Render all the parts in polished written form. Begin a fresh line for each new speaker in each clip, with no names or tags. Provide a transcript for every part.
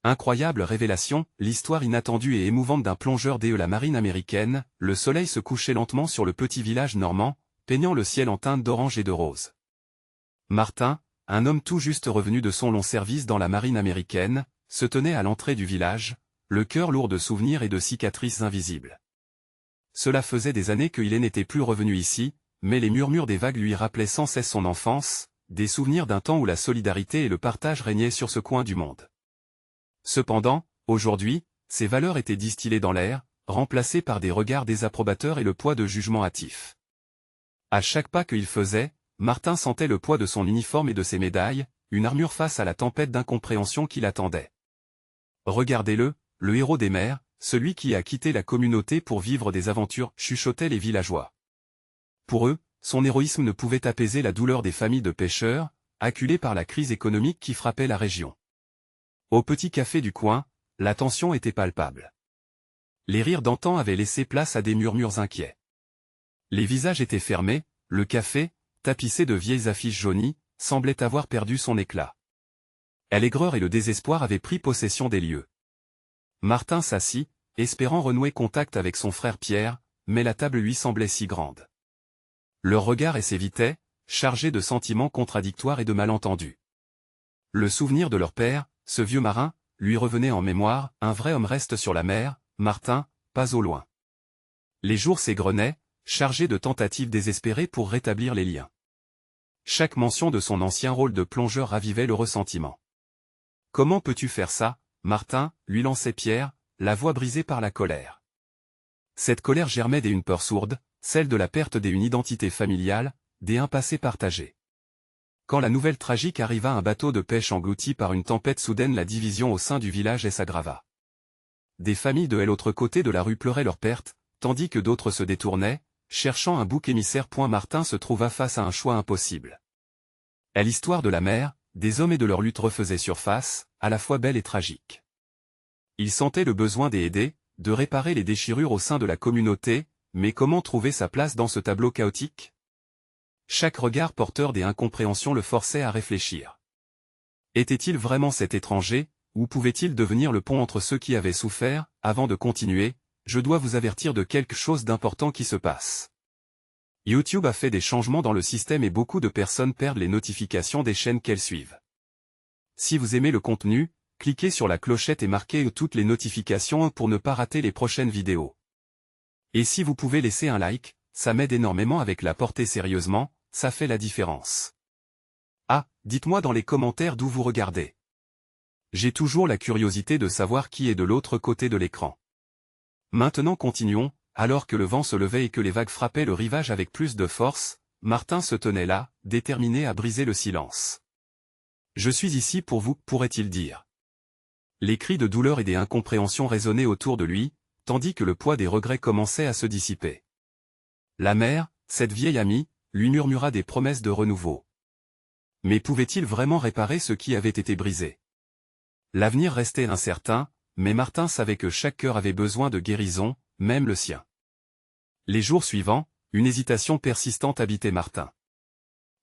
Incroyable révélation, l'histoire inattendue et émouvante d'un plongeur de la marine américaine, le soleil se couchait lentement sur le petit village normand, peignant le ciel en teintes d'orange et de rose. Martin, un homme tout juste revenu de son long service dans la marine américaine, se tenait à l'entrée du village, le cœur lourd de souvenirs et de cicatrices invisibles. Cela faisait des années qu'il n'était plus revenu ici, mais les murmures des vagues lui rappelaient sans cesse son enfance, des souvenirs d'un temps où la solidarité et le partage régnaient sur ce coin du monde. Cependant, aujourd'hui, ces valeurs étaient distillées dans l'air, remplacées par des regards désapprobateurs et le poids de jugements hâtifs. À chaque pas qu'il faisait, Martin sentait le poids de son uniforme et de ses médailles, une armure face à la tempête d'incompréhension qui l'attendait. Regardez-le, le héros des mers, celui qui a quitté la communauté pour vivre des aventures, chuchotaient les villageois. Pour eux, son héroïsme ne pouvait apaiser la douleur des familles de pêcheurs, acculées par la crise économique qui frappait la région. Au petit café du coin, la tension était palpable. Les rires d'antan avaient laissé place à des murmures inquiets. Les visages étaient fermés, le café, tapissé de vieilles affiches jaunies, semblait avoir perdu son éclat. L'aigreur et le désespoir avaient pris possession des lieux. Martin s'assit, espérant renouer contact avec son frère Pierre, mais la table lui semblait si grande. Leurs regards s'évitaient, chargés de sentiments contradictoires et de malentendus. Le souvenir de leur père, ce vieux marin, lui revenait en mémoire, un vrai homme reste sur la mer, Martin, pas au loin. Les jours s'égrenaient, chargés de tentatives désespérées pour rétablir les liens. Chaque mention de son ancien rôle de plongeur ravivait le ressentiment. « Comment peux-tu faire ça, Martin » lui lançait Pierre, la voix brisée par la colère. Cette colère germait d'une peur sourde, celle de la perte d'une identité familiale, d'un passé partagé. Quand la nouvelle tragique arriva, un bateau de pêche englouti par une tempête soudaine, la division au sein du village s'aggrava. Des familles de l'autre côté de la rue pleuraient leur perte, tandis que d'autres se détournaient, cherchant un bouc émissaire. Martin se trouva face à un choix impossible. L'histoire de la mer, des hommes et de leur lutte refaisait surface, à la fois belle et tragique. Il sentait le besoin d'aider, de réparer les déchirures au sein de la communauté, mais comment trouver sa place dans ce tableau chaotique ? Chaque regard porteur des incompréhensions le forçait à réfléchir. Était-il vraiment cet étranger, ou pouvait-il devenir le pont entre ceux qui avaient souffert? Avant de continuer, je dois vous avertir de quelque chose d'important qui se passe. YouTube a fait des changements dans le système et beaucoup de personnes perdent les notifications des chaînes qu'elles suivent. Si vous aimez le contenu, cliquez sur la clochette et marquez toutes les notifications pour ne pas rater les prochaines vidéos. Et si vous pouvez laisser un like, ça m'aide énormément avec la portée sérieusement, ça fait la différence. Ah, dites-moi dans les commentaires d'où vous regardez. J'ai toujours la curiosité de savoir qui est de l'autre côté de l'écran. Maintenant continuons, alors que le vent se levait et que les vagues frappaient le rivage avec plus de force, Martin se tenait là, déterminé à briser le silence. « Je suis ici pour vous », pourrait-il dire. Les cris de douleur et des incompréhensions résonnaient autour de lui, tandis que le poids des regrets commençait à se dissiper. La mère, cette vieille amie, lui murmura des promesses de renouveau. Mais pouvait-il vraiment réparer ce qui avait été brisé? L'avenir restait incertain, mais Martin savait que chaque cœur avait besoin de guérison, même le sien. Les jours suivants, une hésitation persistante habitait Martin.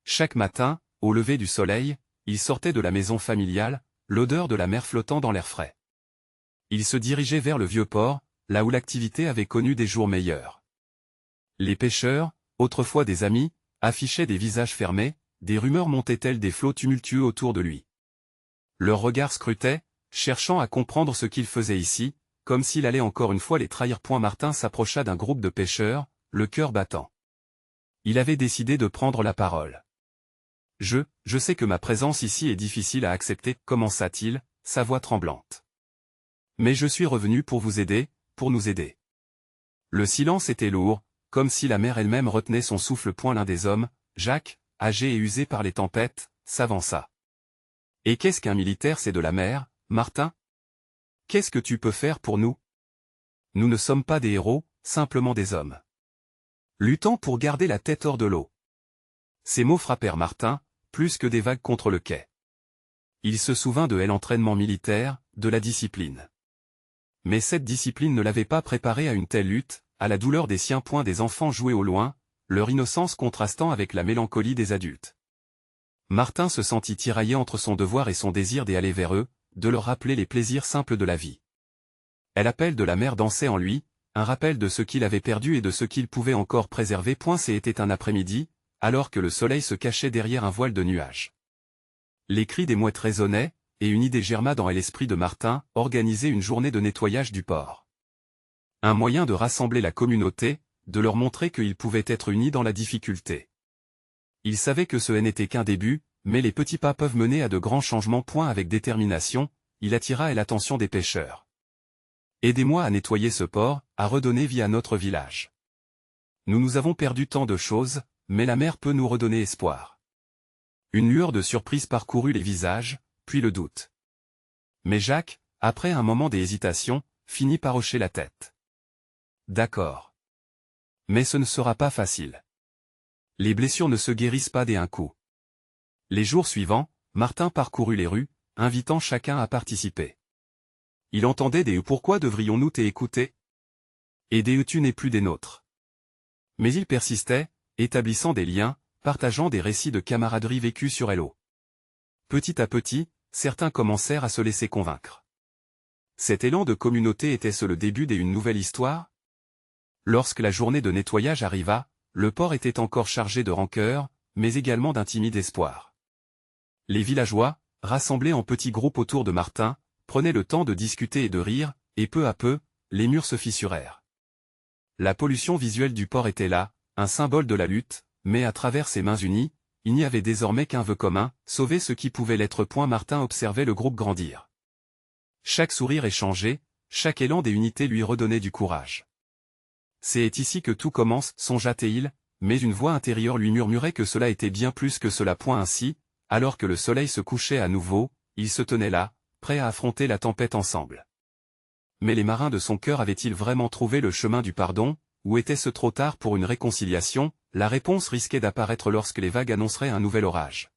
Chaque matin, au lever du soleil, il sortait de la maison familiale, l'odeur de la mer flottant dans l'air frais. Il se dirigeait vers le vieux port, là où l'activité avait connu des jours meilleurs. Les pêcheurs, autrefois des amis, affichaient des visages fermés, des rumeurs montaient telles des flots tumultueux autour de lui. Leurs regards scrutaient, cherchant à comprendre ce qu'il faisait ici, comme s'il allait encore une fois les trahir. Martin s'approcha d'un groupe de pêcheurs, le cœur battant. Il avait décidé de prendre la parole. « Je sais que ma présence ici est difficile à accepter » commença-t-il, sa voix tremblante. « Mais je suis revenu pour vous aider, pour nous aider. » Le silence était lourd, comme si la mer elle-même retenait son souffle. L'un des hommes, Jacques, âgé et usé par les tempêtes, s'avança. « Et qu'est-ce qu'un militaire c'est de la mer, Martin? Qu'est-ce que tu peux faire pour nous? Nous ne sommes pas des héros, simplement des hommes. Luttant pour garder la tête hors de l'eau. » Ces mots frappèrent Martin, plus que des vagues contre le quai. Il se souvint de l'entraînement militaire, de la discipline. Mais cette discipline ne l'avait pas préparé à une telle lutte, à la douleur des siens. Des enfants jouaient au loin, leur innocence contrastant avec la mélancolie des adultes. Martin se sentit tiraillé entre son devoir et son désir d'aller vers eux, de leur rappeler les plaisirs simples de la vie. L'appel de la mer dansait en lui, un rappel de ce qu'il avait perdu et de ce qu'il pouvait encore préserver. C'était un après-midi, alors que le soleil se cachait derrière un voile de nuages. Les cris des mouettes résonnaient, et une idée germa dans l'esprit de Martin, organiser une journée de nettoyage du port. Un moyen de rassembler la communauté, de leur montrer qu'ils pouvaient être unis dans la difficulté. Il savait que ce n'était qu'un début, mais les petits pas peuvent mener à de grands changements. Avec détermination, il attira l'attention des pêcheurs. Aidez-moi à nettoyer ce port, à redonner vie à notre village. Nous avons perdu tant de choses, mais la mer peut nous redonner espoir. Une lueur de surprise parcourut les visages, puis le doute. Mais Jacques, après un moment d'hésitation, finit par hocher la tête. D'accord. Mais ce ne sera pas facile. Les blessures ne se guérissent pas d'un coup. Les jours suivants, Martin parcourut les rues, invitant chacun à participer. Il entendait des « pourquoi devrions-nous t'écouter » et des « tu n'es plus des nôtres ». Mais il persistait, établissant des liens, partageant des récits de camaraderie vécus sur l'eau. Petit à petit, certains commencèrent à se laisser convaincre. Cet élan de communauté était-ce le début d'une nouvelle histoire? Lorsque la journée de nettoyage arriva, le port était encore chargé de rancœur, mais également d'un timide espoir. Les villageois, rassemblés en petits groupes autour de Martin, prenaient le temps de discuter et de rire, et peu à peu, les murs se fissurèrent. La pollution visuelle du port était là, un symbole de la lutte, mais à travers ses mains unies, il n'y avait désormais qu'un vœu commun, sauver ce qui pouvait l'être. Martin observait le groupe grandir. Chaque sourire échangé, chaque élan d'unité lui redonnait du courage. C'est ici que tout commence, songea-t-il, mais une voix intérieure lui murmurait que cela était bien plus que cela. Ainsi, alors que le soleil se couchait à nouveau, ils se tenaient là, prêts à affronter la tempête ensemble. Mais les marins de son cœur avaient-ils vraiment trouvé le chemin du pardon, ou était-ce trop tard pour une réconciliation? La réponse risquait d'apparaître lorsque les vagues annonceraient un nouvel orage.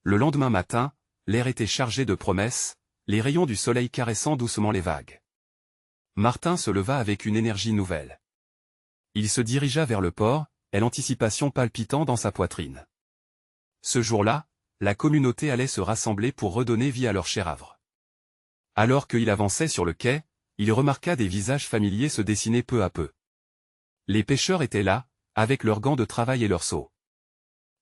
Le lendemain matin, l'air était chargé de promesses, les rayons du soleil caressant doucement les vagues. Martin se leva avec une énergie nouvelle. Il se dirigea vers le port, l'anticipation palpitant dans sa poitrine. Ce jour-là, la communauté allait se rassembler pour redonner vie à leur cher havre. Alors qu'il avançait sur le quai, il remarqua des visages familiers se dessiner peu à peu. Les pêcheurs étaient là, avec leurs gants de travail et leurs seaux.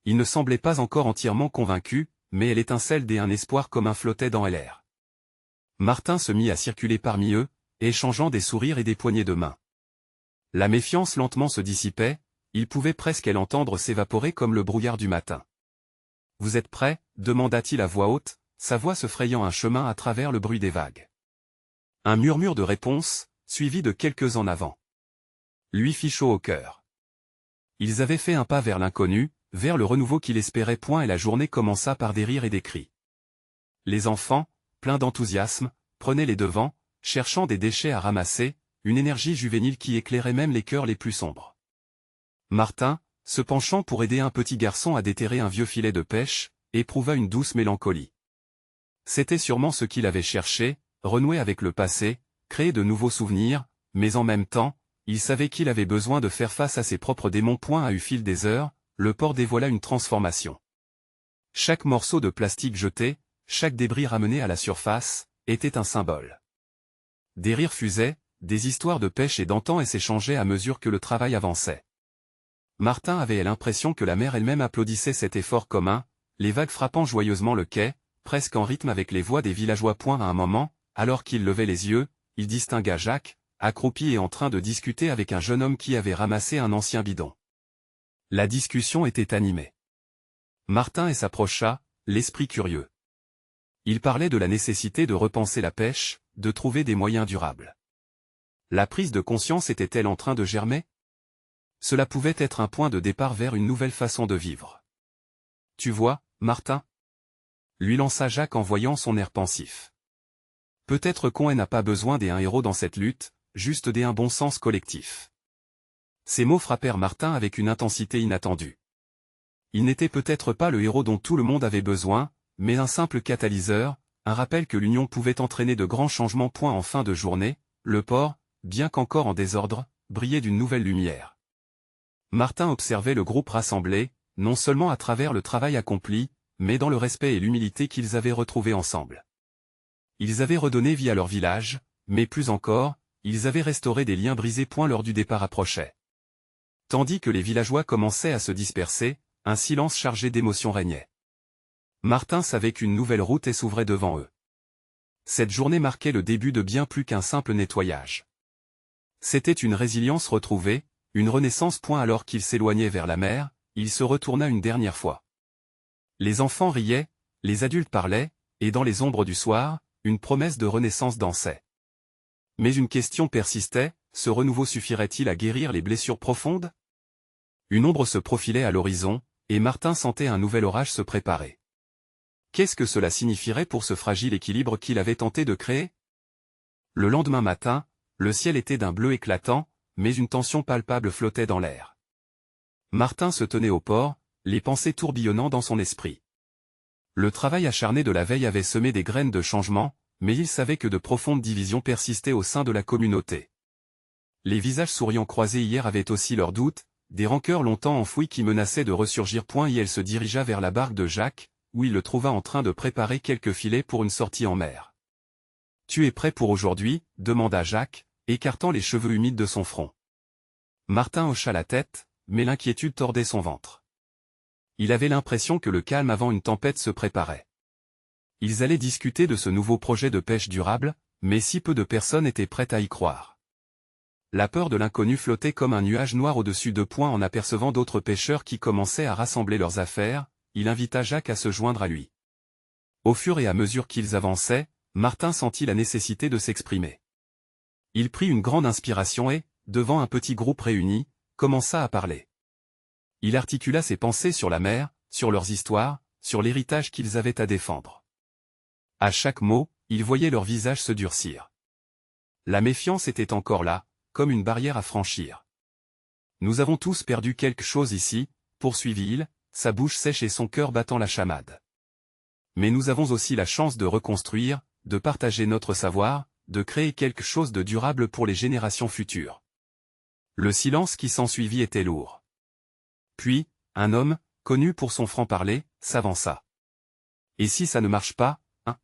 Ils ne semblaient pas encore entièrement convaincus, mais l'étincelle d'un espoir commun flottait dans l'air. Martin se mit à circuler parmi eux, échangeant des sourires et des poignées de main. La méfiance lentement se dissipait, il pouvait presque l'entendre s'évaporer comme le brouillard du matin. « Vous êtes prêts » demanda-t-il à voix haute, sa voix se frayant un chemin à travers le bruit des vagues. Un murmure de réponse, suivi de quelques en avant. Lui fit chaud au cœur. Ils avaient fait un pas vers l'inconnu, vers le renouveau qu'il espérait. Et la journée commença par des rires et des cris. Les enfants, pleins d'enthousiasme, prenaient les devants, cherchant des déchets à ramasser, une énergie juvénile qui éclairait même les cœurs les plus sombres. Martin, se penchant pour aider un petit garçon à déterrer un vieux filet de pêche, éprouva une douce mélancolie. C'était sûrement ce qu'il avait cherché, renouer avec le passé, créer de nouveaux souvenirs, mais en même temps, il savait qu'il avait besoin de faire face à ses propres démons. Au fil des heures, le port dévoila une transformation. Chaque morceau de plastique jeté, chaque débris ramené à la surface, était un symbole. Des rires fusaient, des histoires de pêche et d'antan s'échangeaient à mesure que le travail avançait. Martin avait l'impression que la mer elle-même applaudissait cet effort commun, les vagues frappant joyeusement le quai, presque en rythme avec les voix des villageois. À un moment, alors qu'il levait les yeux, il distingua Jacques, accroupi et en train de discuter avec un jeune homme qui avait ramassé un ancien bidon. La discussion était animée. Martin s'approcha, l'esprit curieux. Il parlait de la nécessité de repenser la pêche, de trouver des moyens durables. La prise de conscience était-elle en train de germer? Cela pouvait être un point de départ vers une nouvelle façon de vivre. Tu vois, Martin? Lui lança Jacques en voyant son air pensif. Peut-être qu'on n'a pas besoin d'un héros dans cette lutte, juste d'un bon sens collectif. Ces mots frappèrent Martin avec une intensité inattendue. Il n'était peut-être pas le héros dont tout le monde avait besoin, mais un simple catalyseur, un rappel que l'union pouvait entraîner de grands changements. En fin de journée, le port, bien qu'encore en désordre, brillait d'une nouvelle lumière. Martin observait le groupe rassemblé, non seulement à travers le travail accompli, mais dans le respect et l'humilité qu'ils avaient retrouvés ensemble. Ils avaient redonné vie à leur village, mais plus encore, ils avaient restauré des liens brisés. L'heure du départ approchait. Tandis que les villageois commençaient à se disperser, un silence chargé d'émotions régnait. Martin savait qu'une nouvelle route s'ouvrait devant eux. Cette journée marquait le début de bien plus qu'un simple nettoyage. C'était une résilience retrouvée, une renaissance. Alors qu'il s'éloignait vers la mer, il se retourna une dernière fois. Les enfants riaient, les adultes parlaient, et dans les ombres du soir, une promesse de renaissance dansait. Mais une question persistait, ce renouveau suffirait-il à guérir les blessures profondes? Une ombre se profilait à l'horizon, et Martin sentait un nouvel orage se préparer. Qu'est-ce que cela signifierait pour ce fragile équilibre qu'il avait tenté de créer? Le lendemain matin, le ciel était d'un bleu éclatant, mais une tension palpable flottait dans l'air. Martin se tenait au port, les pensées tourbillonnant dans son esprit. Le travail acharné de la veille avait semé des graines de changement, mais il savait que de profondes divisions persistaient au sein de la communauté. Les visages souriants croisés hier avaient aussi leurs doutes, des rancœurs longtemps enfouies qui menaçaient de ressurgir. Et elle se dirigea vers la barque de Jacques, où il le trouva en train de préparer quelques filets pour une sortie en mer. « Tu es prêt pour aujourd'hui » demanda Jacques, écartant les cheveux humides de son front. Martin hocha la tête, mais l'inquiétude tordait son ventre. Il avait l'impression que le calme avant une tempête se préparait. Ils allaient discuter de ce nouveau projet de pêche durable, mais si peu de personnes étaient prêtes à y croire. La peur de l'inconnu flottait comme un nuage noir au-dessus d'eux. En apercevant d'autres pêcheurs qui commençaient à rassembler leurs affaires, il invita Jacques à se joindre à lui. Au fur et à mesure qu'ils avançaient, Martin sentit la nécessité de s'exprimer. Il prit une grande inspiration et, devant un petit groupe réuni, commença à parler. Il articula ses pensées sur la mer, sur leurs histoires, sur l'héritage qu'ils avaient à défendre. À chaque mot, il voyait leur visage se durcir. La méfiance était encore là, comme une barrière à franchir. « Nous avons tous perdu quelque chose ici », poursuivit-il, sa bouche sèche et son cœur battant la chamade. Mais nous avons aussi la chance de reconstruire, de partager notre savoir, de créer quelque chose de durable pour les générations futures. Le silence qui s'ensuivit était lourd. Puis, un homme, connu pour son franc-parler, s'avança. « Et si ça ne marche pas, hein?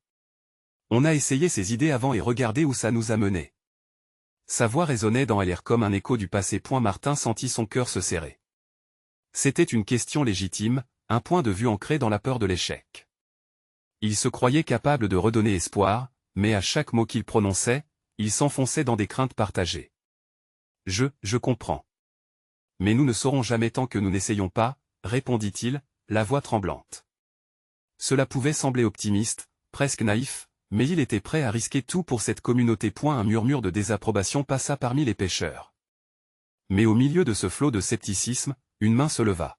On a essayé ces idées avant et regardez où ça nous a menés. » Sa voix résonnait dans l'air comme un écho du passé. Martin sentit son cœur se serrer. C'était une question légitime, un point de vue ancré dans la peur de l'échec. Il se croyait capable de redonner espoir, mais à chaque mot qu'il prononçait, il s'enfonçait dans des craintes partagées. « Je comprends. Mais nous ne saurons jamais tant que nous n'essayons pas, » répondit-il, la voix tremblante. Cela pouvait sembler optimiste, presque naïf, mais il était prêt à risquer tout pour cette communauté. Un murmure de désapprobation passa parmi les pêcheurs. Mais au milieu de ce flot de scepticisme, une main se leva.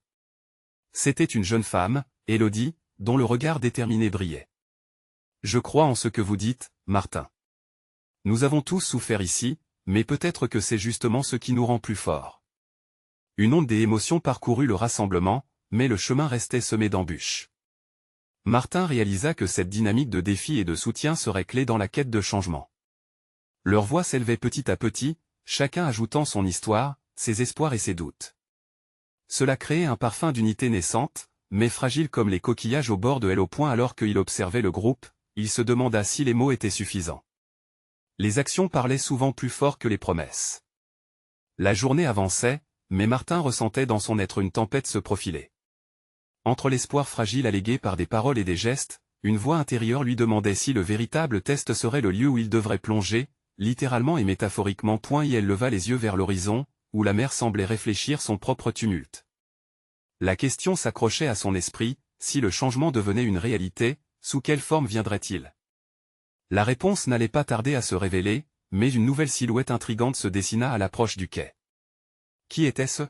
C'était une jeune femme, Élodie, dont le regard déterminé brillait. « Je crois en ce que vous dites, Martin. Nous avons tous souffert ici, mais peut-être que c'est justement ce qui nous rend plus forts. » Une onde des émotions parcourut le rassemblement, mais le chemin restait semé d'embûches. Martin réalisa que cette dynamique de défi et de soutien serait clé dans la quête de changement. Leurs voix s'élevaient petit à petit, chacun ajoutant son histoire, ses espoirs et ses doutes. Cela créait un parfum d'unité naissante, mais fragile comme les coquillages au bord de l'eau. Alors qu'il observait le groupe, il se demanda si les mots étaient suffisants. Les actions parlaient souvent plus fort que les promesses. La journée avançait, mais Martin ressentait dans son être une tempête se profiler. Entre l'espoir fragile allégué par des paroles et des gestes, une voix intérieure lui demandait si le véritable test serait le lieu où il devrait plonger, littéralement et métaphoriquement. Et elle leva les yeux vers l'horizon, où la mer semblait réfléchir son propre tumulte. La question s'accrochait à son esprit, si le changement devenait une réalité, sous quelle forme viendrait-il? La réponse n'allait pas tarder à se révéler, mais une nouvelle silhouette intrigante se dessina à l'approche du quai. Qui était-ce?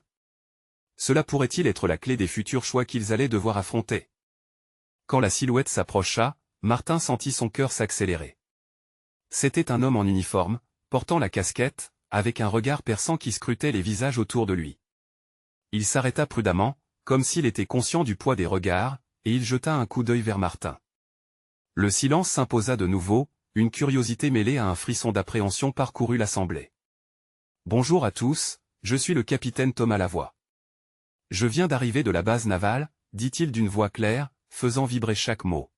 Cela pourrait-il être la clé des futurs choix qu'ils allaient devoir affronter? Quand la silhouette s'approcha, Martin sentit son cœur s'accélérer. C'était un homme en uniforme, portant la casquette, avec un regard perçant qui scrutait les visages autour de lui. Il s'arrêta prudemment, comme s'il était conscient du poids des regards, et il jeta un coup d'œil vers Martin. Le silence s'imposa de nouveau, une curiosité mêlée à un frisson d'appréhension parcourut l'assemblée. « Bonjour à tous, je suis le capitaine Thomas Lavoie. Je viens d'arriver de la base navale, dit-il d'une voix claire, faisant vibrer chaque mot.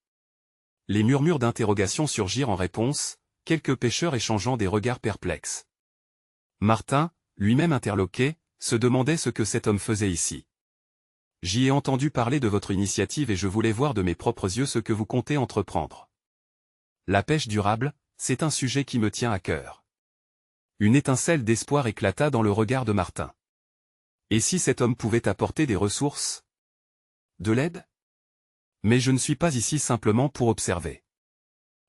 Les murmures d'interrogation surgirent en réponse, quelques pêcheurs échangeant des regards perplexes. Martin, lui-même interloqué, se demandait ce que cet homme faisait ici. « J'y ai entendu parler de votre initiative et je voulais voir de mes propres yeux ce que vous comptez entreprendre. La pêche durable, c'est un sujet qui me tient à cœur. » Une étincelle d'espoir éclata dans le regard de Martin. Et si cet homme pouvait apporter des ressources? De l'aide? Mais je ne suis pas ici simplement pour observer.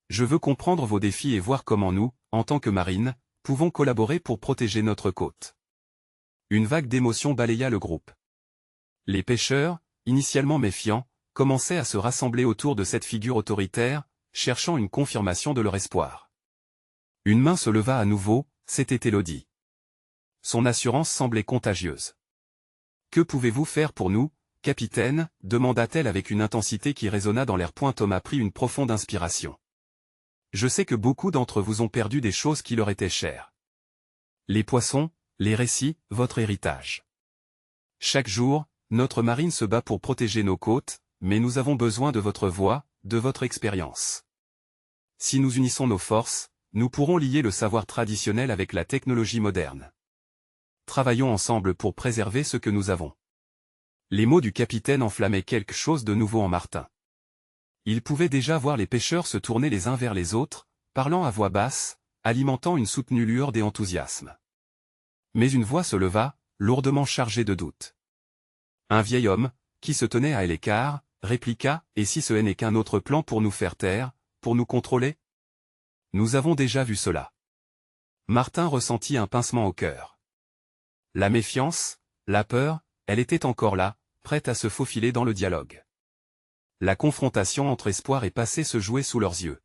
Je veux comprendre vos défis et voir comment nous, en tant que marine, pouvons collaborer pour protéger notre côte. Une vague d'émotion balaya le groupe. Les pêcheurs, initialement méfiants, commençaient à se rassembler autour de cette figure autoritaire, cherchant une confirmation de leur espoir. Une main se leva à nouveau, c'était Élodie. Son assurance semblait contagieuse. « Que pouvez-vous faire pour nous, capitaine ?» demanda-t-elle avec une intensité qui résonna dans l'air. Thomas prit une profonde inspiration. « Je sais que beaucoup d'entre vous ont perdu des choses qui leur étaient chères. Les poissons, les récits, votre héritage. Chaque jour, notre marine se bat pour protéger nos côtes, mais nous avons besoin de votre voix, de votre expérience. Si nous unissons nos forces, nous pourrons lier le savoir traditionnel avec la technologie moderne. Travaillons ensemble pour préserver ce que nous avons. » Les mots du capitaine enflammaient quelque chose de nouveau en Martin. Il pouvait déjà voir les pêcheurs se tourner les uns vers les autres, parlant à voix basse, alimentant une soutenue lueur d'enthousiasme. Mais une voix se leva, lourdement chargée de doute. Un vieil homme, qui se tenait à l'écart, répliqua « Et si ce n'est qu'un autre plan pour nous faire taire, pour nous contrôler? Nous avons déjà vu cela. » Martin ressentit un pincement au cœur. La méfiance, la peur, elle était encore là, prête à se faufiler dans le dialogue. La confrontation entre espoir et passé se jouait sous leurs yeux.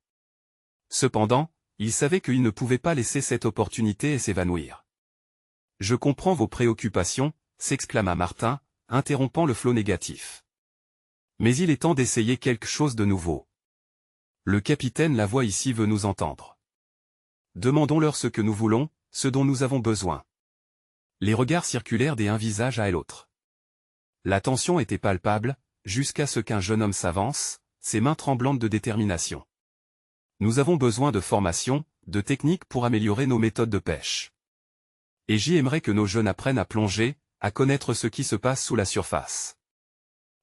Cependant, ils savaient qu'ils ne pouvaient pas laisser cette opportunité s'évanouir. « Je comprends vos préoccupations », s'exclama Martin, interrompant le flot négatif. « Mais il est temps d'essayer quelque chose de nouveau. Le capitaine la voix ici veut nous entendre. Demandons-leur ce que nous voulons, ce dont nous avons besoin. » Les regards circulèrent d'un visage à l'autre. La tension était palpable, jusqu'à ce qu'un jeune homme s'avance, ses mains tremblantes de détermination. « Nous avons besoin de formation, de techniques pour améliorer nos méthodes de pêche. Et j'aimerais que nos jeunes apprennent à plonger, à connaître ce qui se passe sous la surface. »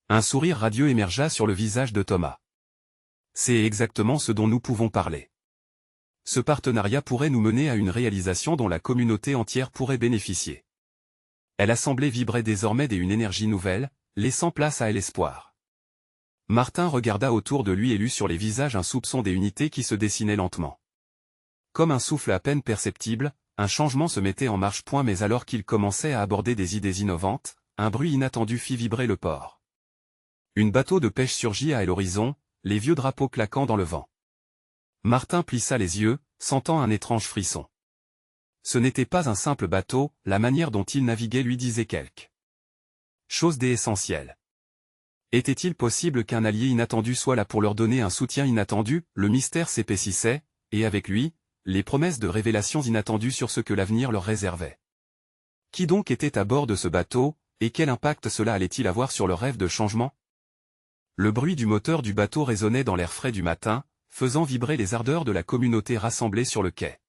Un sourire radieux émergea sur le visage de Thomas. « C'est exactement ce dont nous pouvons parler. Ce partenariat pourrait nous mener à une réalisation dont la communauté entière pourrait bénéficier. » Elle assemblée vibrait désormais d'une énergie nouvelle, laissant place à l'espoir. Martin regarda autour de lui et lut sur les visages un soupçon des unités qui se dessinaient lentement. Comme un souffle à peine perceptible, un changement se mettait en marche. Mais alors qu'il commençait à aborder des idées innovantes, un bruit inattendu fit vibrer le port. Une bateau de pêche surgit à l'horizon, les vieux drapeaux claquant dans le vent. Martin plissa les yeux, sentant un étrange frisson. Ce n'était pas un simple bateau, la manière dont il naviguait lui disait quelque chose d'essentiel. Était-il possible qu'un allié inattendu soit là pour leur donner un soutien inattendu? Le mystère s'épaississait, et avec lui, les promesses de révélations inattendues sur ce que l'avenir leur réservait. Qui donc était à bord de ce bateau, et quel impact cela allait-il avoir sur leur rêve de changement? Le bruit du moteur du bateau résonnait dans l'air frais du matin, faisant vibrer les ardeurs de la communauté rassemblée sur le quai.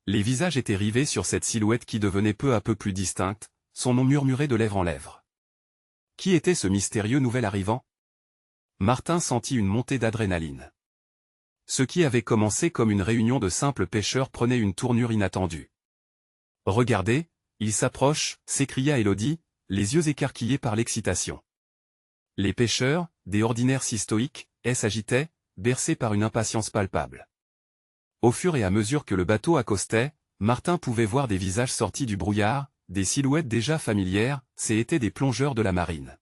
Les visages étaient rivés sur cette silhouette qui devenait peu à peu plus distincte, son nom murmurait de lèvre en lèvre. Qui était ce mystérieux nouvel arrivant? Martin sentit une montée d'adrénaline. Ce qui avait commencé comme une réunion de simples pêcheurs prenait une tournure inattendue. « Regardez, il s'approche » s'écria Élodie, les yeux écarquillés par l'excitation. Les pêcheurs, des ordinaires si stoïques, s'agitaient, bercés par une impatience palpable. Au fur et à mesure que le bateau accostait, Martin pouvait voir des visages sortis du brouillard, des silhouettes déjà familières, c'étaient des plongeurs de la marine.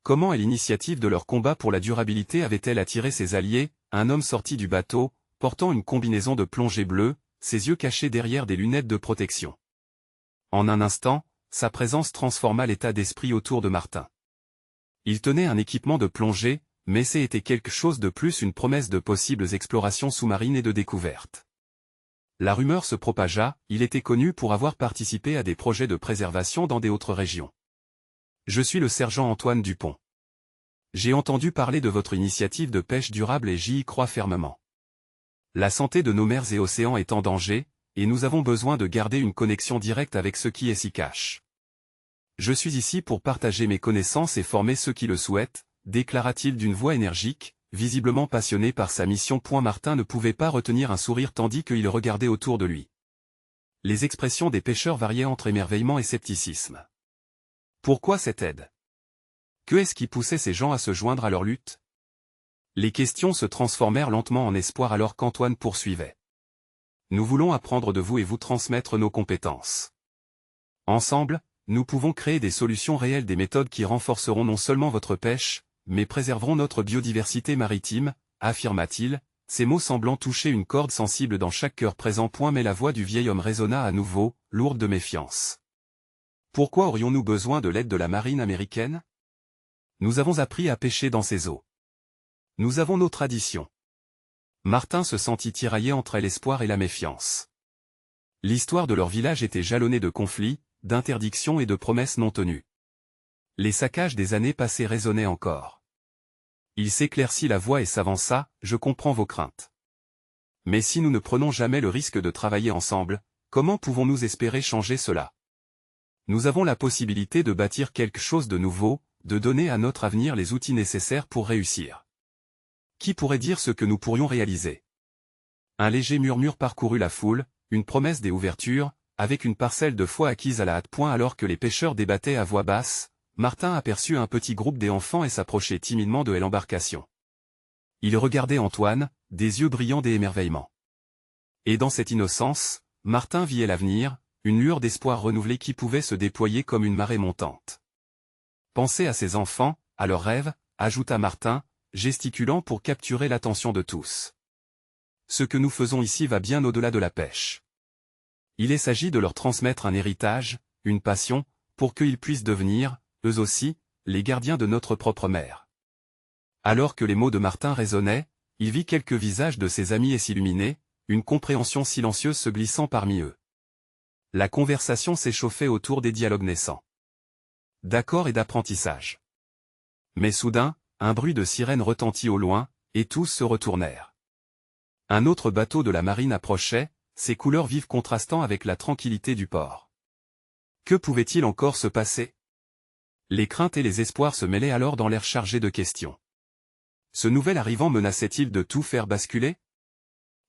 Comment l'initiative de leur combat pour la durabilité avait-elle attiré ses alliés? Un homme sorti du bateau, portant une combinaison de plongée bleue, ses yeux cachés derrière des lunettes de protection. En un instant, sa présence transforma l'état d'esprit autour de Martin. Il tenait un équipement de plongée, mais c'était quelque chose de plus, une promesse de possibles explorations sous-marines et de découvertes. La rumeur se propagea, il était connu pour avoir participé à des projets de préservation dans des autres régions. « Je suis le sergent Antoine Dupont. J'ai entendu parler de votre initiative de pêche durable et j'y crois fermement. La santé de nos mers et océans est en danger, et nous avons besoin de garder une connexion directe avec ce qui s'y cache. Je suis ici pour partager mes connaissances et former ceux qui le souhaitent, déclara-t-il d'une voix énergique, visiblement passionné par sa mission. Martin ne pouvait pas retenir un sourire tandis qu'il regardait autour de lui. Les expressions des pêcheurs variaient entre émerveillement et scepticisme. Pourquoi cette aide? Que est-ce qui poussait ces gens à se joindre à leur lutte? Les questions se transformèrent lentement en espoir alors qu'Antoine poursuivait. Nous voulons apprendre de vous et vous transmettre nos compétences. Ensemble, nous pouvons créer des solutions réelles, des méthodes qui renforceront non seulement votre pêche, mais préserveront notre biodiversité maritime, affirma-t-il, ces mots semblant toucher une corde sensible dans chaque cœur présent. Mais la voix du vieil homme résonna à nouveau, lourde de méfiance. Pourquoi aurions-nous besoin de l'aide de la marine américaine? Nous avons appris à pêcher dans ces eaux. Nous avons nos traditions. Martin se sentit tiraillé entre l'espoir et la méfiance. L'histoire de leur village était jalonnée de conflits, d'interdictions et de promesses non tenues. Les saccages des années passées résonnaient encore. Il s'éclaircit la voix et s'avança, « Je comprends vos craintes. Mais si nous ne prenons jamais le risque de travailler ensemble, comment pouvons-nous espérer changer cela? Nous avons la possibilité de bâtir quelque chose de nouveau, de donner à notre avenir les outils nécessaires pour réussir. Qui pourrait dire ce que nous pourrions réaliser? » Un léger murmure parcourut la foule, une promesse des ouvertures, avec une parcelle de foi acquise à la hâte. Alors que les pêcheurs débattaient à voix basse, Martin aperçut un petit groupe d'enfants et s'approchait timidement de l'embarcation. Il regardait Antoine, des yeux brillants d'émerveillement. Et dans cette innocence, Martin vit l'avenir, une lueur d'espoir renouvelée qui pouvait se déployer comme une marée montante. Pensez à ces enfants, à leurs rêves, ajouta Martin, gesticulant pour capturer l'attention de tous. Ce que nous faisons ici va bien au-delà de la pêche. Il s'agit de leur transmettre un héritage, une passion, pour qu'ils puissent devenir, eux aussi, les gardiens de notre propre mer. Alors que les mots de Martin résonnaient, il vit quelques visages de ses amis s'illuminer, une compréhension silencieuse se glissant parmi eux. La conversation s'échauffait autour des dialogues naissants. D'accord et d'apprentissage. Mais soudain, un bruit de sirène retentit au loin, et tous se retournèrent. Un autre bateau de la marine approchait, ses couleurs vives contrastant avec la tranquillité du port. Que pouvait-il encore se passer? Les craintes et les espoirs se mêlaient alors dans l'air chargé de questions. Ce nouvel arrivant menaçait-il de tout faire basculer?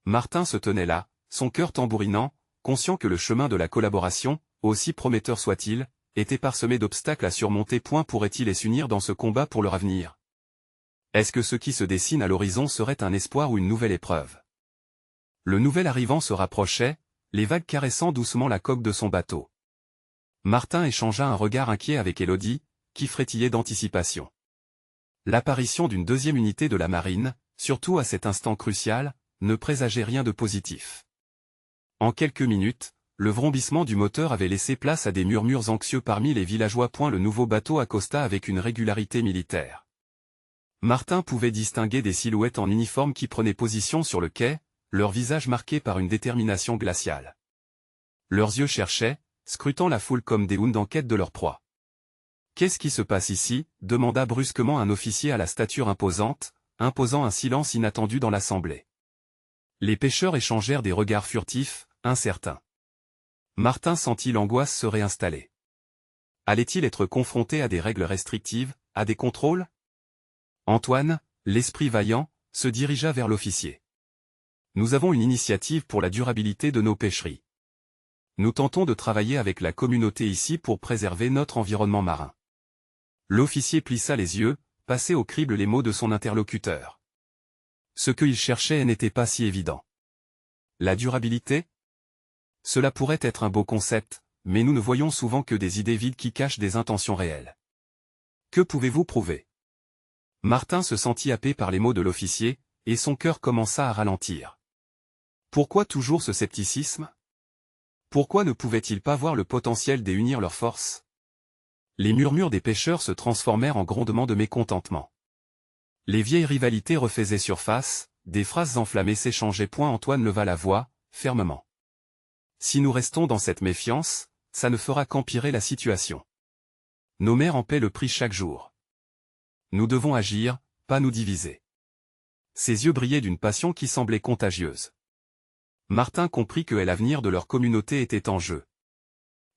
Martin se tenait là, son cœur tambourinant, conscient que le chemin de la collaboration, aussi prometteur soit-il, était parsemé d'obstacles à surmonter. Pourrait-il les unir dans ce combat pour leur avenir? Est-ce que ce qui se dessine à l'horizon serait un espoir ou une nouvelle épreuve? Le nouvel arrivant se rapprochait, les vagues caressant doucement la coque de son bateau. Martin échangea un regard inquiet avec Élodie, qui frétillait d'anticipation. L'apparition d'une deuxième unité de la marine, surtout à cet instant crucial, ne présageait rien de positif. En quelques minutes, le vrombissement du moteur avait laissé place à des murmures anxieux parmi les villageois. Le nouveau bateau accosta avec une régularité militaire. Martin pouvait distinguer des silhouettes en uniforme qui prenaient position sur le quai, leurs visages marqués par une détermination glaciale. Leurs yeux cherchaient, scrutant la foule comme des hounds en quête de leur proie. « Qu'est-ce qui se passe ici ?» demanda brusquement un officier à la stature imposante, imposant un silence inattendu dans l'assemblée. Les pêcheurs échangèrent des regards furtifs, incertains. Martin sentit l'angoisse se réinstaller. Allait-il être confronté à des règles restrictives, à des contrôles? Antoine, l'esprit vaillant, se dirigea vers l'officier. « Nous avons une initiative pour la durabilité de nos pêcheries. Nous tentons de travailler avec la communauté ici pour préserver notre environnement marin. » L'officier plissa les yeux, passait au crible les mots de son interlocuteur. Ce qu'il cherchait n'était pas si évident. La durabilité? Cela pourrait être un beau concept, mais nous ne voyons souvent que des idées vides qui cachent des intentions réelles. Que pouvez-vous prouver? Martin se sentit happé par les mots de l'officier, et son cœur commença à ralentir. Pourquoi toujours ce scepticisme? Pourquoi ne pouvait-il pas voir le potentiel d'unir leurs forces? Les murmures des pêcheurs se transformèrent en grondements de mécontentement. Les vieilles rivalités refaisaient surface, des phrases enflammées s'échangeaient. Antoine leva la voix, fermement. Si nous restons dans cette méfiance, ça ne fera qu'empirer la situation. Nos mères en paient le prix chaque jour. Nous devons agir, pas nous diviser. Ses yeux brillaient d'une passion qui semblait contagieuse. Martin comprit que l'avenir de leur communauté était en jeu.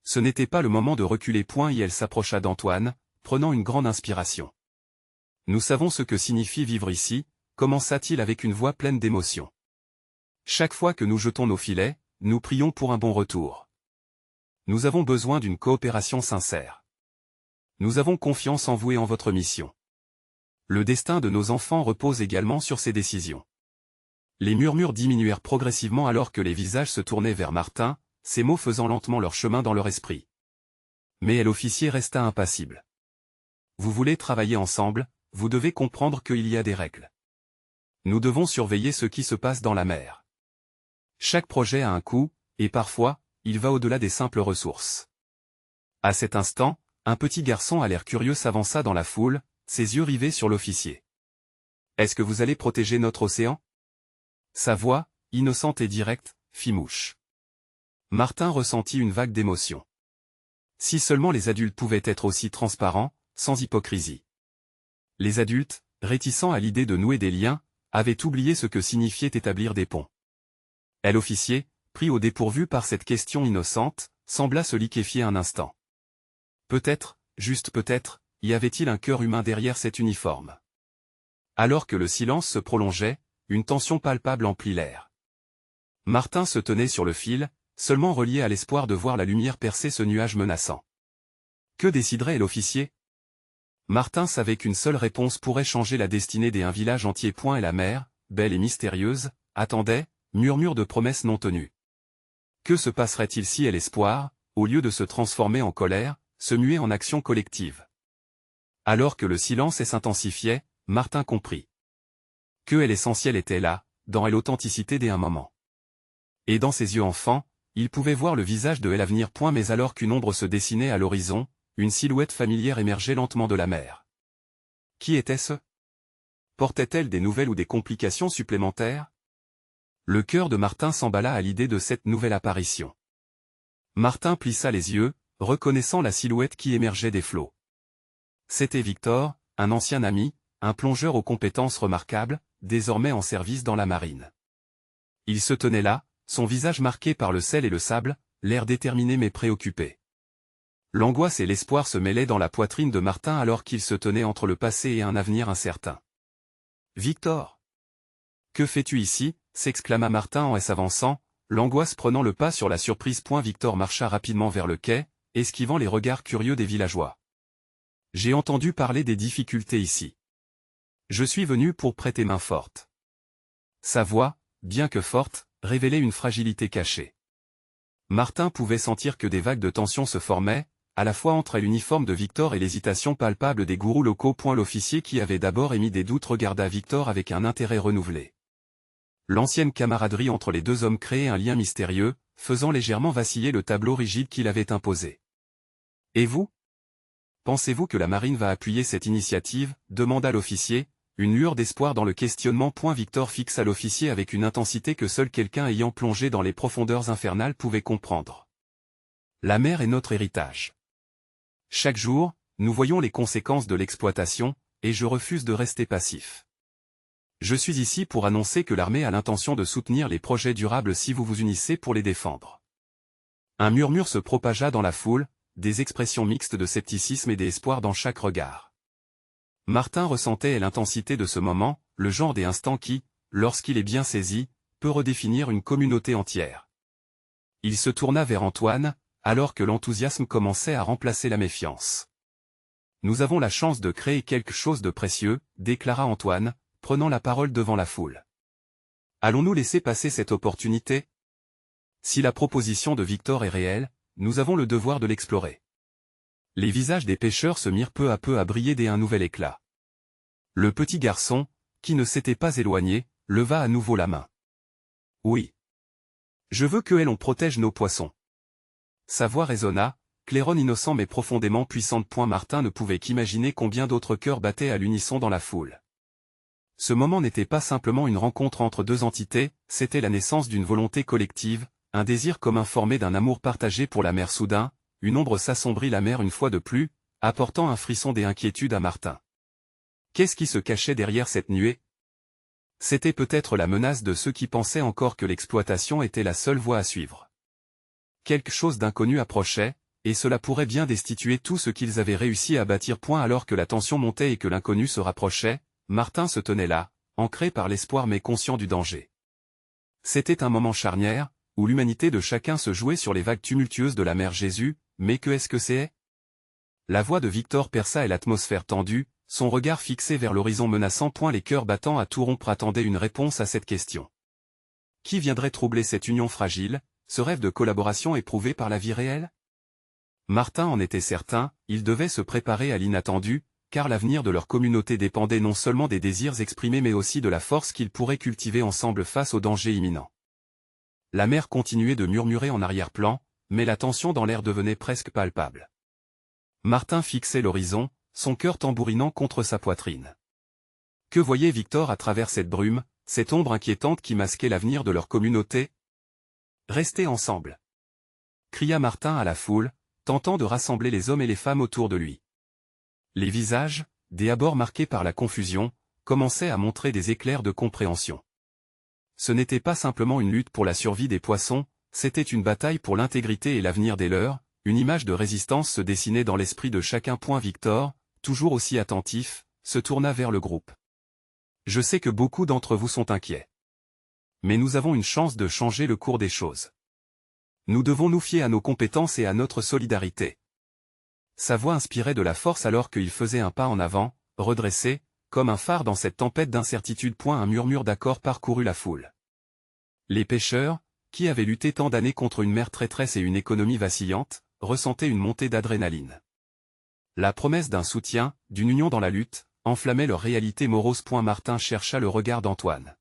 Ce n'était pas le moment de reculer point et elle s'approcha d'Antoine, prenant une grande inspiration. Nous savons ce que signifie vivre ici, commença-t-il avec une voix pleine d'émotion. Chaque fois que nous jetons nos filets, nous prions pour un bon retour. Nous avons besoin d'une coopération sincère. Nous avons confiance en vous et en votre mission. Le destin de nos enfants repose également sur ces décisions. Les murmures diminuèrent progressivement alors que les visages se tournaient vers Martin, ces mots faisant lentement leur chemin dans leur esprit. Mais l'officier resta impassible. Vous voulez travailler ensemble, vous devez comprendre qu'il y a des règles. Nous devons surveiller ce qui se passe dans la mer. Chaque projet a un coût, et parfois, il va au-delà des simples ressources. À cet instant, un petit garçon à l'air curieux s'avança dans la foule, ses yeux rivés sur l'officier. Est-ce que vous allez protéger notre océan? Sa voix, innocente et directe, fit mouche. Martin ressentit une vague d'émotion. Si seulement les adultes pouvaient être aussi transparents, sans hypocrisie. Les adultes, réticents à l'idée de nouer des liens, avaient oublié ce que signifiait établir des ponts. L'officier, pris au dépourvu par cette question innocente, sembla se liquéfier un instant. Peut-être, juste peut-être, y avait-il un cœur humain derrière cet uniforme. Alors que le silence se prolongeait, une tension palpable emplit l'air. Martin se tenait sur le fil, seulement relié à l'espoir de voir la lumière percer ce nuage menaçant. Que déciderait l'officier? Martin savait qu'une seule réponse pourrait changer la destinée d'un village entier. Et la mer, belle et mystérieuse, attendait, murmure de promesses non tenues. Que se passerait-il si l'espoir, au lieu de se transformer en colère, se muait en action collective? Alors que le silence s'intensifiait, Martin comprit que l'essentiel était là, dans l'authenticité d'un moment. Et dans ses yeux enfants, il pouvait voir le visage de l'avenir. Mais alors qu'une ombre se dessinait à l'horizon, une silhouette familière émergeait lentement de la mer. Qui était-ce? Portait-elle des nouvelles ou des complications supplémentaires? Le cœur de Martin s'emballa à l'idée de cette nouvelle apparition. Martin plissa les yeux, reconnaissant la silhouette qui émergeait des flots. C'était Victor, un ancien ami, un plongeur aux compétences remarquables, désormais en service dans la marine. Il se tenait là, son visage marqué par le sel et le sable, l'air déterminé mais préoccupé. L'angoisse et l'espoir se mêlaient dans la poitrine de Martin alors qu'il se tenait entre le passé et un avenir incertain. « Victor! Que fais-tu ici » s'exclama Martin en s'avançant, l'angoisse prenant le pas sur la surprise. Victor marcha rapidement vers le quai, esquivant les regards curieux des villageois. « J'ai entendu parler des difficultés ici. Je suis venu pour prêter main forte. » Sa voix, bien que forte, révélait une fragilité cachée. Martin pouvait sentir que des vagues de tension se formaient, à la fois entre l'uniforme de Victor et l'hésitation palpable des gourous locaux. L'officier qui avait d'abord émis des doutes regarda Victor avec un intérêt renouvelé. L'ancienne camaraderie entre les deux hommes créait un lien mystérieux, faisant légèrement vaciller le tableau rigide qu'il avait imposé. « Et vous? Pensez-vous que la marine va appuyer cette initiative » demanda l'officier, une lueur d'espoir dans le questionnement. Victor fixa l'officier avec une intensité que seul quelqu'un ayant plongé dans les profondeurs infernales pouvait comprendre. « La mer est notre héritage. Chaque jour, nous voyons les conséquences de l'exploitation, et je refuse de rester passif. Je suis ici pour annoncer que l'armée a l'intention de soutenir les projets durables si vous vous unissez pour les défendre. » Un murmure se propagea dans la foule, des expressions mixtes de scepticisme et d'espoir dans chaque regard. Martin ressentait l'intensité de ce moment, le genre des instants qui, lorsqu'il est bien saisi, peut redéfinir une communauté entière. Il se tourna vers Antoine, alors que l'enthousiasme commençait à remplacer la méfiance. « Nous avons la chance de créer quelque chose de précieux » déclara Antoine, prenant la parole devant la foule. « Allons-nous laisser passer cette opportunité? Si la proposition de Victor est réelle, nous avons le devoir de l'explorer. » Les visages des pêcheurs se mirent peu à peu à briller d'un nouvel éclat. Le petit garçon, qui ne s'était pas éloigné, leva à nouveau la main. « Oui. Je veux que l'on protège nos poissons. » Sa voix résonna, claironne innocent mais profondément puissante. Martin ne pouvait qu'imaginer combien d'autres cœurs battaient à l'unisson dans la foule. Ce moment n'était pas simplement une rencontre entre deux entités, c'était la naissance d'une volonté collective, un désir commun formé d'un amour partagé pour la mer. Soudain, une ombre s'assombrit la mer une fois de plus, apportant un frisson d'inquiétude à Martin. Qu'est-ce qui se cachait derrière cette nuée? C'était peut-être la menace de ceux qui pensaient encore que l'exploitation était la seule voie à suivre. Quelque chose d'inconnu approchait, et cela pourrait bien destituer tout ce qu'ils avaient réussi à bâtir. Alors que la tension montait et que l'inconnu se rapprochait, Martin se tenait là, ancré par l'espoir mais conscient du danger. C'était un moment charnière, où l'humanité de chacun se jouait sur les vagues tumultueuses de la mer Jésus, mais que est-ce que c'est? La voix de Victor perça et l'atmosphère tendue, son regard fixé vers l'horizon menaçant. Les cœurs battants à tout rompre attendaient une réponse à cette question. Qui viendrait troubler cette union fragile, ce rêve de collaboration éprouvé par la vie réelle? Martin en était certain, ils devaient se préparer à l'inattendu, car l'avenir de leur communauté dépendait non seulement des désirs exprimés mais aussi de la force qu'ils pourraient cultiver ensemble face au danger imminent. La mer continuait de murmurer en arrière-plan, mais la tension dans l'air devenait presque palpable. Martin fixait l'horizon, son cœur tambourinant contre sa poitrine. Que voyait Victor à travers cette brume, cette ombre inquiétante qui masquait l'avenir de leur communauté? Restez ensemble! Cria Martin à la foule, tentant de rassembler les hommes et les femmes autour de lui. Les visages, des abords marqués par la confusion, commençaient à montrer des éclairs de compréhension. Ce n'était pas simplement une lutte pour la survie des poissons, c'était une bataille pour l'intégrité et l'avenir des leurs. Une image de résistance se dessinait dans l'esprit de chacun. Victor, toujours aussi attentif, se tourna vers le groupe. Je sais que beaucoup d'entre vous sont inquiets. Mais nous avons une chance de changer le cours des choses. Nous devons nous fier à nos compétences et à notre solidarité. Sa voix inspirait de la force alors qu'il faisait un pas en avant, redressé, comme un phare dans cette tempête d'incertitude. Un murmure d'accord parcourut la foule. Les pêcheurs, qui avaient lutté tant d'années contre une mer traîtresse et une économie vacillante, ressentaient une montée d'adrénaline. La promesse d'un soutien, d'une union dans la lutte, enflammait leur réalité morose. Martin chercha le regard d'Antoine.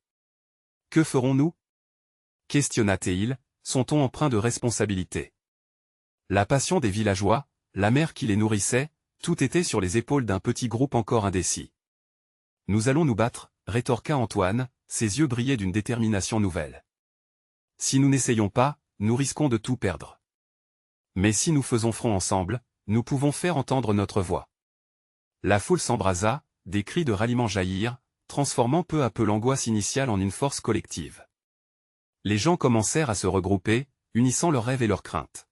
Que ferons-nous? Questionna-t-il, son ton empreint de responsabilité. La passion des villageois, la mer qui les nourrissait, tout était sur les épaules d'un petit groupe encore indécis. Nous allons nous battre, rétorqua Antoine, ses yeux brillaient d'une détermination nouvelle. Si nous n'essayons pas, nous risquons de tout perdre. Mais si nous faisons front ensemble, nous pouvons faire entendre notre voix. La foule s'embrasa, des cris de ralliement jaillirent, transformant peu à peu l'angoisse initiale en une force collective. Les gens commencèrent à se regrouper, unissant leurs rêves et leurs craintes.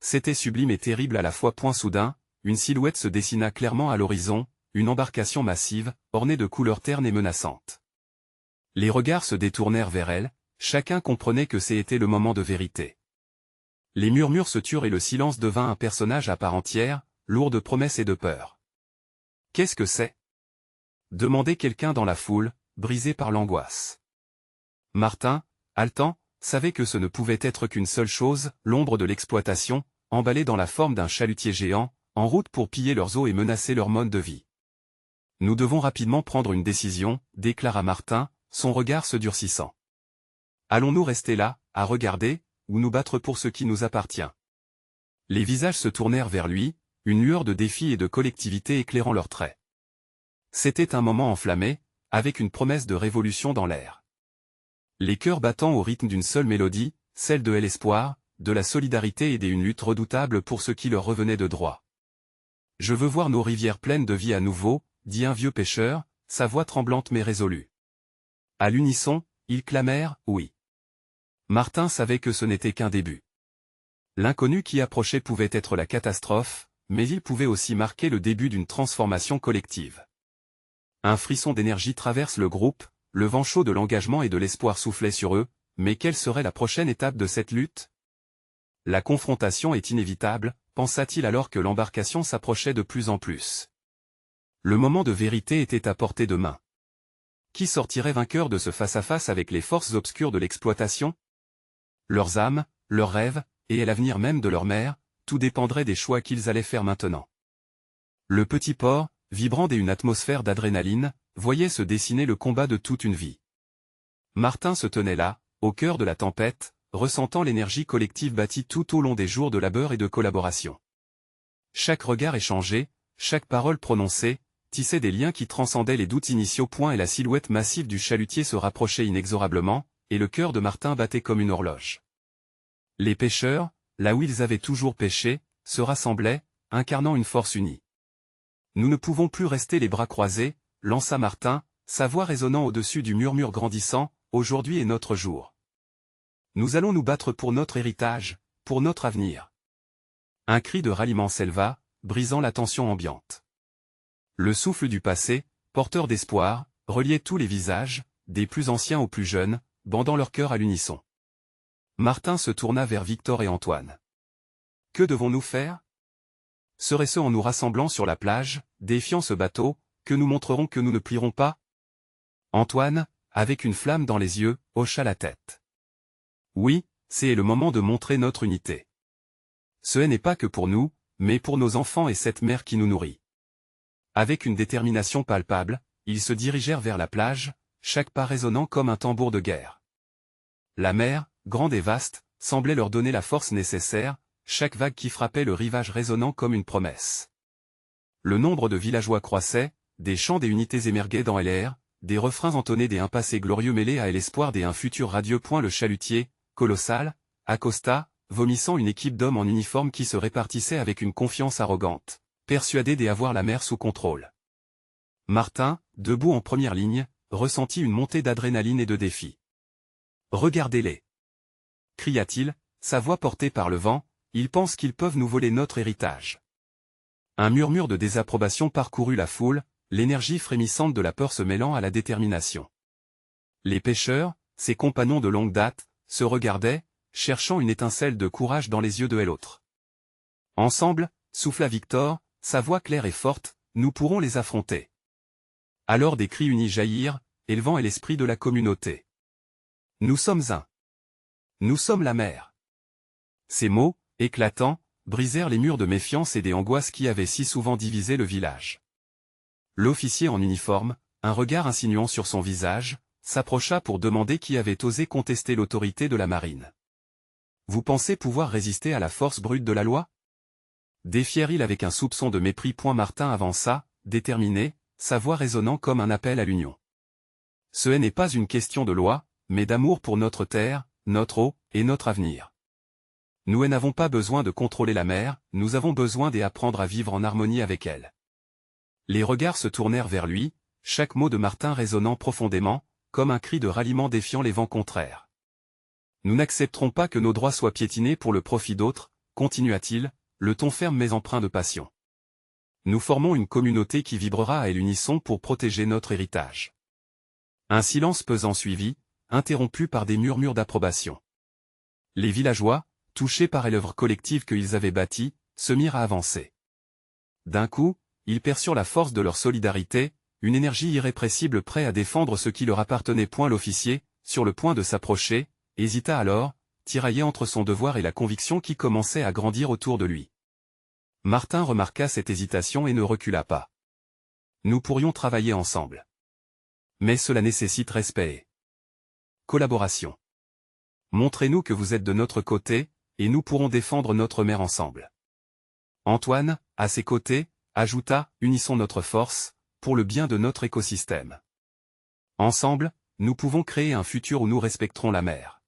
C'était sublime et terrible à la fois. Soudain, une silhouette se dessina clairement à l'horizon, une embarcation massive, ornée de couleurs ternes et menaçantes. Les regards se détournèrent vers elle, chacun comprenait que c'était le moment de vérité. Les murmures se turent et le silence devint un personnage à part entière, lourd de promesses et de peur. Qu'est-ce que c'est? Demandait quelqu'un dans la foule, brisé par l'angoisse. Martin, haletant, savait que ce ne pouvait être qu'une seule chose, l'ombre de l'exploitation, emballée dans la forme d'un chalutier géant, en route pour piller leurs eaux et menacer leur mode de vie. Nous devons rapidement prendre une décision, déclara Martin, son regard se durcissant. Allons-nous rester là, à regarder, ou nous battre pour ce qui nous appartient? Les visages se tournèrent vers lui, une lueur de défi et de collectivité éclairant leurs traits. C'était un moment enflammé, avec une promesse de révolution dans l'air. Les cœurs battant au rythme d'une seule mélodie, celle de l'espoir, de la solidarité et d'une lutte redoutable pour ce qui leur revenait de droit. Je veux voir nos rivières pleines de vie à nouveau, dit un vieux pêcheur, sa voix tremblante mais résolue. À l'unisson, ils clamèrent « oui ». Martin savait que ce n'était qu'un début. L'inconnu qui approchait pouvait être la catastrophe, mais il pouvait aussi marquer le début d'une transformation collective. Un frisson d'énergie traverse le groupe, le vent chaud de l'engagement et de l'espoir soufflait sur eux, mais quelle serait la prochaine étape de cette lutte? La confrontation est inévitable, pensa-t-il alors que l'embarcation s'approchait de plus en plus. Le moment de vérité était à portée de main. Qui sortirait vainqueur de ce face-à-face avec les forces obscures de l'exploitation? Leurs âmes, leurs rêves, et l'avenir même de leur mère, tout dépendrait des choix qu'ils allaient faire maintenant. Le petit port, vibrant d'une atmosphère d'adrénaline, voyait se dessiner le combat de toute une vie. Martin se tenait là, au cœur de la tempête, ressentant l'énergie collective bâtie tout au long des jours de labeur et de collaboration. Chaque regard échangé, chaque parole prononcée, tissait des liens qui transcendaient les doutes initiaux. Et la silhouette massive du chalutier se rapprochait inexorablement, et le cœur de Martin battait comme une horloge. Les pêcheurs, là où ils avaient toujours pêché, se rassemblaient, incarnant une force unie. Nous ne pouvons plus rester les bras croisés, lança Martin, sa voix résonnant au-dessus du murmure grandissant, aujourd'hui est notre jour. Nous allons nous battre pour notre héritage, pour notre avenir. Un cri de ralliement s'éleva, brisant la tension ambiante. Le souffle du passé, porteur d'espoir, reliait tous les visages, des plus anciens aux plus jeunes, bandant leur cœur à l'unisson. Martin se tourna vers Victor et Antoine. Que devons-nous faire? Serait-ce en nous rassemblant sur la plage, défiant ce bateau, que nous montrerons que nous ne plierons pas? Antoine, avec une flamme dans les yeux, hocha la tête. Oui, c'est le moment de montrer notre unité. Ce n'est pas que pour nous, mais pour nos enfants et cette mère qui nous nourrit. Avec une détermination palpable, ils se dirigèrent vers la plage, chaque pas résonnant comme un tambour de guerre. La mer, grande et vaste, semblait leur donner la force nécessaire, chaque vague qui frappait le rivage résonnant comme une promesse. Le nombre de villageois croissait, des chants des unités émergeaient dans l'air, des refrains entonnés des un passé glorieux mêlés à l'espoir des un futur radieux. Le chalutier, colossal, accosta, vomissant une équipe d'hommes en uniforme qui se répartissait avec une confiance arrogante, persuadé d'avoir la mer sous contrôle. Martin, debout en première ligne, ressentit une montée d'adrénaline et de défi. « Regardez-les » cria-t-il, sa voix portée par le vent, « ils pensent qu'ils peuvent nous voler notre héritage. » Un murmure de désapprobation parcourut la foule, l'énergie frémissante de la peur se mêlant à la détermination. Les pêcheurs, ses compagnons de longue date, se regardaient, cherchant une étincelle de courage dans les yeux de l'autre. Ensemble, souffla Victor, sa voix claire et forte, nous pourrons les affronter. Alors des cris unis jaillirent, élevant l'esprit de la communauté. Nous sommes un. Nous sommes la mer. Ces mots, éclatants, brisèrent les murs de méfiance et des angoisses qui avaient si souvent divisé le village. L'officier en uniforme, un regard insinuant sur son visage, s'approcha pour demander qui avait osé contester l'autorité de la marine. Vous pensez pouvoir résister à la force brute de la loi? Défiait-il avec un soupçon de mépris. Martin avança, déterminé, sa voix résonnant comme un appel à l'union. Ce n'est pas une question de loi, mais d'amour pour notre terre, notre eau, et notre avenir. Nous n'avons pas besoin de contrôler la mer, nous avons besoin d'apprendre à vivre en harmonie avec elle. Les regards se tournèrent vers lui, chaque mot de Martin résonnant profondément, comme un cri de ralliement défiant les vents contraires. Nous n'accepterons pas que nos droits soient piétinés pour le profit d'autres, continua-t-il, le ton ferme mais empreint de passion. Nous formons une communauté qui vibrera à l'unisson pour protéger notre héritage. Un silence pesant suivit, interrompu par des murmures d'approbation. Les villageois, touchés par l'œuvre collective qu'ils avaient bâtie, se mirent à avancer. D'un coup, ils perçurent la force de leur solidarité, une énergie irrépressible prêt à défendre ce qui leur appartenait. L'officier, sur le point de s'approcher, hésita alors, tiraillé entre son devoir et la conviction qui commençait à grandir autour de lui. Martin remarqua cette hésitation et ne recula pas. Nous pourrions travailler ensemble. Mais cela nécessite respect et collaboration. Montrez-nous que vous êtes de notre côté, et nous pourrons défendre notre mer ensemble. Antoine, à ses côtés, ajouta, unissons notre force, pour le bien de notre écosystème. Ensemble, nous pouvons créer un futur où nous respecterons la mer.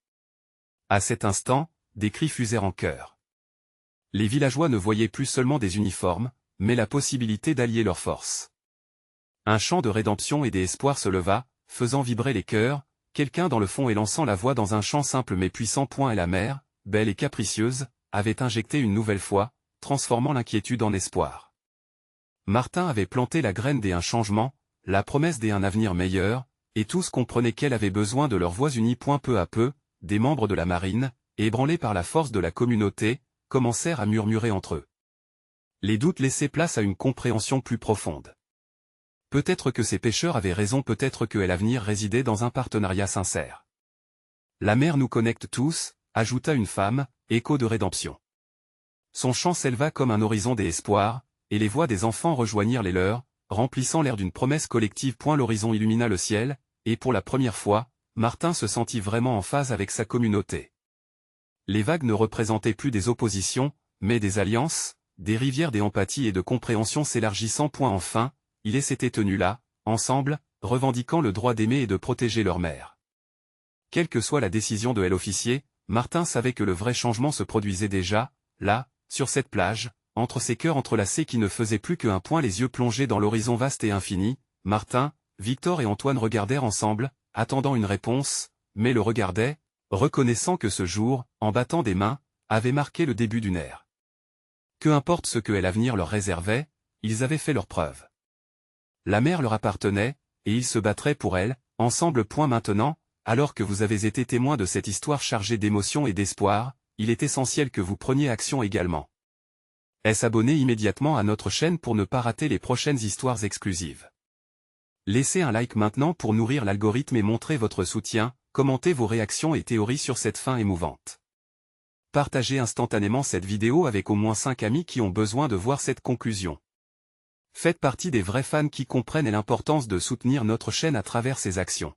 À cet instant, des cris fusèrent en chœur. Les villageois ne voyaient plus seulement des uniformes, mais la possibilité d'allier leurs forces. Un chant de rédemption et d'espoir se leva, faisant vibrer les cœurs, quelqu'un dans le fond élançant la voix dans un chant simple mais puissant. Et la mer, belle et capricieuse, avait injecté une nouvelle foi, transformant l'inquiétude en espoir. Martin avait planté la graine d'un changement, la promesse d'un avenir meilleur, et tous comprenaient qu'elle avait besoin de leurs voix unies. Peu à peu, des membres de la marine, ébranlés par la force de la communauté, commencèrent à murmurer entre eux. Les doutes laissaient place à une compréhension plus profonde. Peut-être que ces pêcheurs avaient raison, peut-être que l'avenir résidait dans un partenariat sincère. La mer nous connecte tous, ajouta une femme, écho de rédemption. Son chant s'éleva comme un horizon d'espoir, et les voix des enfants rejoignirent les leurs, remplissant l'air d'une promesse collective. L'horizon illumina le ciel, et pour la première fois, Martin se sentit vraiment en phase avec sa communauté. Les vagues ne représentaient plus des oppositions, mais des alliances, des rivières d'empathie et de compréhension s'élargissant. Enfin, ils s'étaient tenus là, ensemble, revendiquant le droit d'aimer et de protéger leur mère. Quelle que soit la décision de l'officier, Martin savait que le vrai changement se produisait déjà, là, sur cette plage, entre ces cœurs entrelacés qui ne faisaient plus qu'un point, les yeux plongés dans l'horizon vaste et infini. Martin, Victor et Antoine regardèrent ensemble, attendant une réponse, mais le regardaient, reconnaissant que ce jour, en battant des mains, avait marqué le début d'une ère. Peu importe ce que l'avenir leur réservait, ils avaient fait leur preuve. La mer leur appartenait, et ils se battraient pour elle, ensemble. Maintenant, alors que vous avez été témoin de cette histoire chargée d'émotions et d'espoir, il est essentiel que vous preniez action également. S'abonner immédiatement à notre chaîne pour ne pas rater les prochaines histoires exclusives. Laissez un like maintenant pour nourrir l'algorithme et montrer votre soutien, commentez vos réactions et théories sur cette fin émouvante. Partagez instantanément cette vidéo avec au moins 5 amis qui ont besoin de voir cette conclusion. Faites partie des vrais fans qui comprennent l'importance de soutenir notre chaîne à travers ses actions.